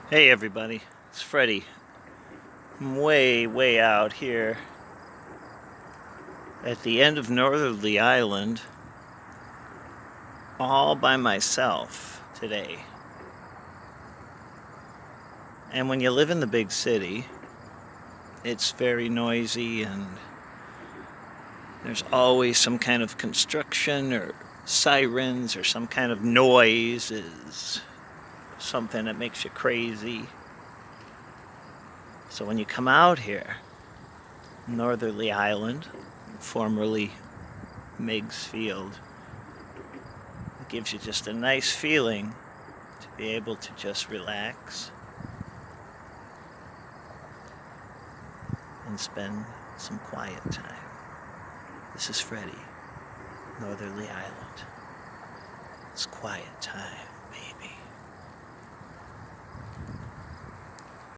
Hey everybody, it's Freddie. I'm way out here at the end of Northerly Island, all by myself today. And when you live in the big city, it's very noisy and there's always some kind of construction or sirens or some kind of noise is something that makes you crazy. So when you come out here, Northerly Island, formerly Meigs Field, it gives you just a nice feeling to be able to just relax and spend some quiet time. This is Freddie, Northerly Island. It's quiet time, baby.